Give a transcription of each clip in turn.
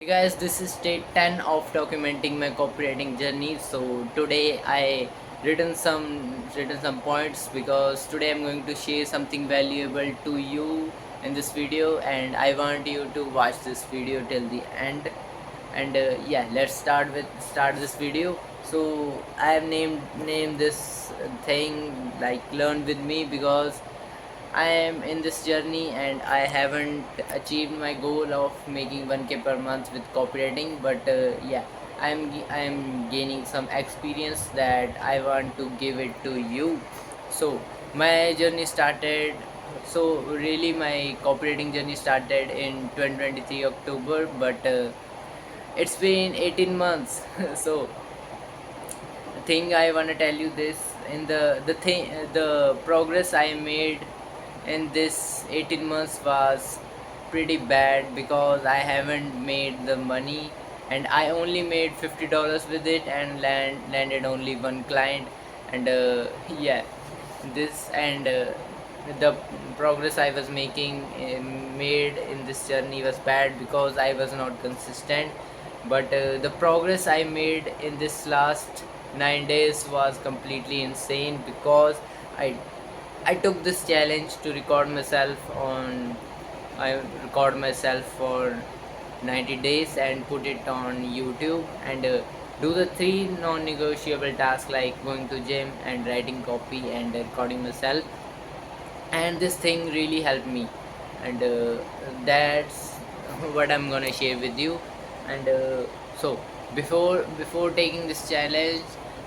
Hey guys, this is day 10 of documenting my copywriting journey. So today I written some points because today I'm going to share something valuable to you in this video, and I want you to watch this video till the end. And yeah, let's start this video. So I have named this thing like learn with me because I am in this journey and I haven't achieved my goal of making 1k per month with copywriting, but yeah, I'm gaining some experience that I want to give it to you. So my journey started. So really, my copywriting journey started in 2023 October, but it's been 18 months. So the thing I want to tell you this in the progress I made in this 18 months was pretty bad because I haven't made the money, and I only made $50 with it and landed only one client. And yeah, this and the progress I was making made in this journey was bad because I was not consistent. But the progress I made in this last 9 days was completely insane because I I took this challenge to record myself on. I record myself for 90 days and put it on YouTube, and do the three non-negotiable tasks like going to gym and writing copy and recording myself. And this thing really helped me, and that's what I'm gonna share with you. And so before taking this challenge,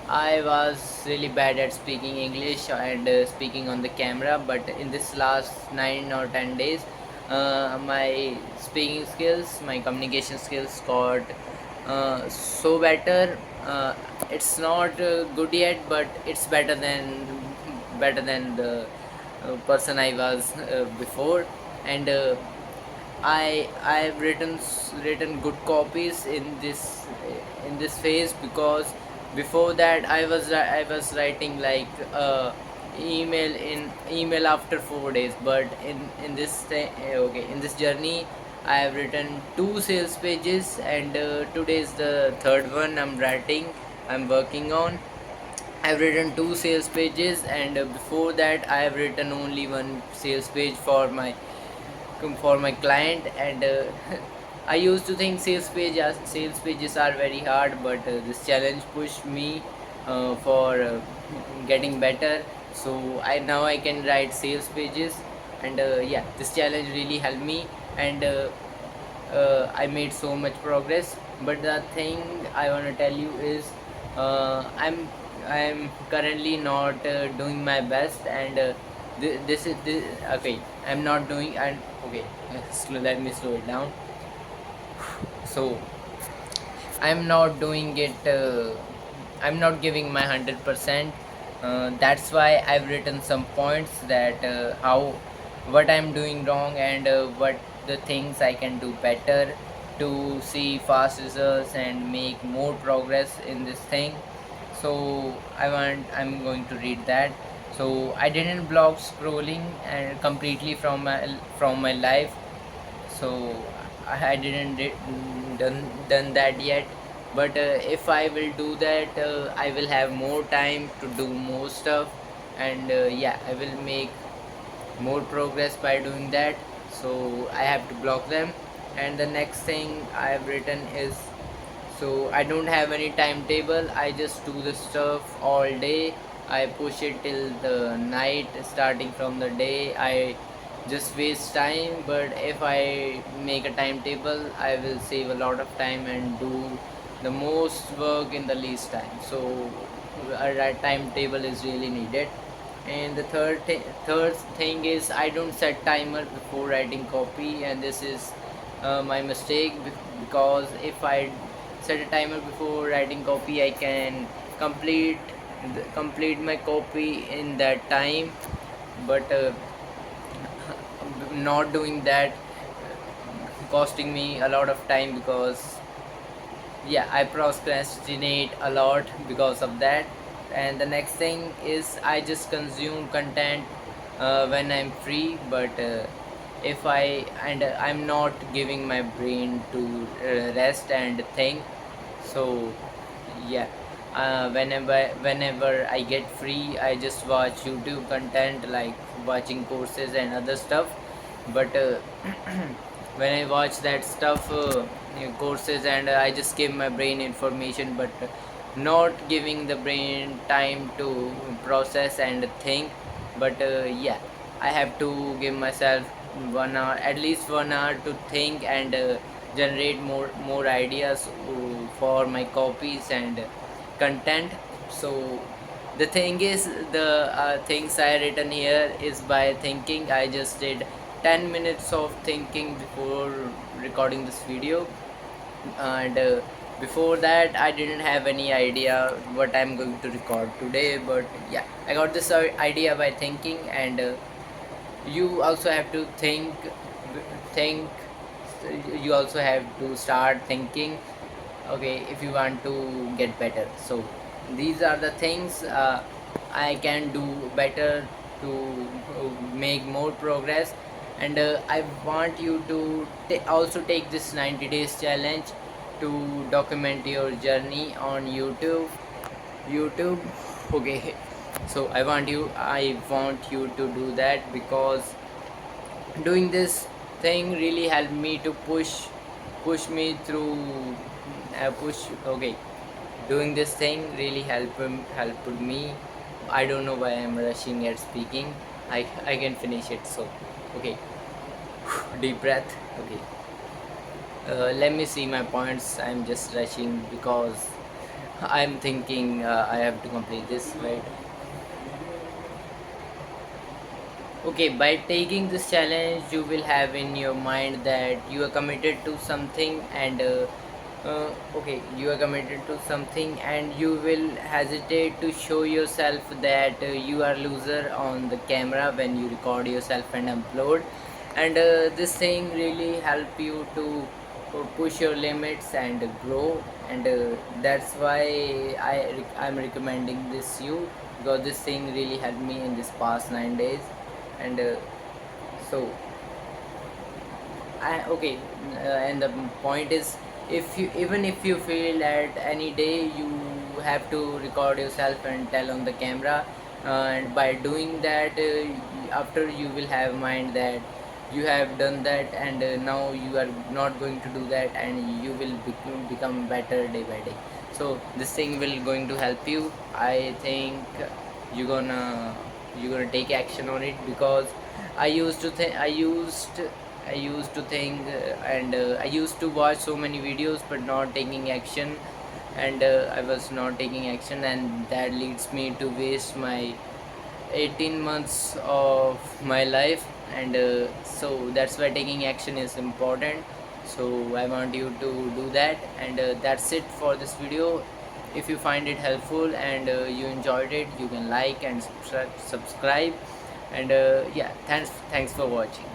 I was really bad at speaking English and speaking on the camera, but in this last 9 or 10 days, my speaking skills, my communication skills got so better. It's not good yet, but it's better than the person I was before. And I've written good copies in this phase because before that I was writing like email after 4 days. But in this journey I have written two sales pages, and today is the third one I'm working on. I've written two sales pages, and before that I have written only one sales page for my client. And I used to think sales pages are very hard, but this challenge pushed me for getting better. So I can write sales pages, and yeah, this challenge really helped me, and I made so much progress. But the thing I want to tell you is uh, I'm I'm currently not doing my best, and this okay. I'm not doing and okay. Let me slow it down. So I'm not doing it. I'm not giving my 100%. That's why I've written some points that how what I'm doing wrong, and what the things I can do better to see fast results and make more progress in this thing. So I'm going to read that. So I didn't block scrolling and completely from my life. So I didn't done that yet, but if I will do that, I will have more time to do more stuff, and yeah, I will make more progress by doing that. So I have to block them. And the next thing I have written is, so I don't have any timetable, I just do the stuff all day. I push it till the night starting from the day. I just waste time, but if I make a timetable, I will save a lot of time and do the most work in the least time. So a timetable is really needed. And the third thing is, I don't set timer before writing copy, and this is my mistake, because if I set a timer before writing copy, I can complete complete my copy in that time. But not doing that costing me a lot of time, because yeah, I procrastinate a lot because of that. And the next thing is, I just consume content when I'm free. But if I and I'm not giving my brain to rest and think. So yeah, whenever I get free, I just watch YouTube content like watching courses and other stuff. But when I watch that stuff, courses, and I just give my brain information, but not giving the brain time to process and think. But yeah, I have to give myself 1 hour, at least 1 hour, to think and generate more ideas for my copies and content. So the thing is, the things I written here is by thinking. I just did 10 minutes of thinking before recording this video, and before that I didn't have any idea what I'm going to record today. But yeah, I got this idea by thinking. And you also have to think. You also have to start thinking, okay, if you want to get better. So these are the things I can do better to make more progress. And I want you to also take this 90 days challenge to document your journey on YouTube. Okay, so I want you to do that, because doing this thing really helped me to push me through push okay, doing this thing really helped me. I don't know why I'm rushing at speaking. I can finish it. So okay, deep breath. Okay, let me see my points. I'm just rushing because I'm thinking I have to complete this, right? Okay, by taking this challenge, you will have in your mind that you are committed to something. And okay, you are committed to something, and you will hesitate to show yourself that you are loser on the camera when you record yourself and upload. And this thing really help you to push your limits and grow. And that's why I'm recommending this you, because this thing really helped me in this past 9 days. And so okay, and the point is, if you even if you feel that any day you have to record yourself and tell on the camera, and by doing that, after you will have mind that you have done that, and now you are not going to do that, and you will become better day by day. So this thing will going to help you. I think you're gonna you're gonna take action on it, because I used to think, and I used to watch so many videos but not taking action. And I was not taking action, and that leads me to waste my 18 months of my life. And so that's why taking action is important. So I want you to do that. And that's it for this video. If you find it helpful and you enjoyed it, you can like and subscribe. And yeah, thanks for watching.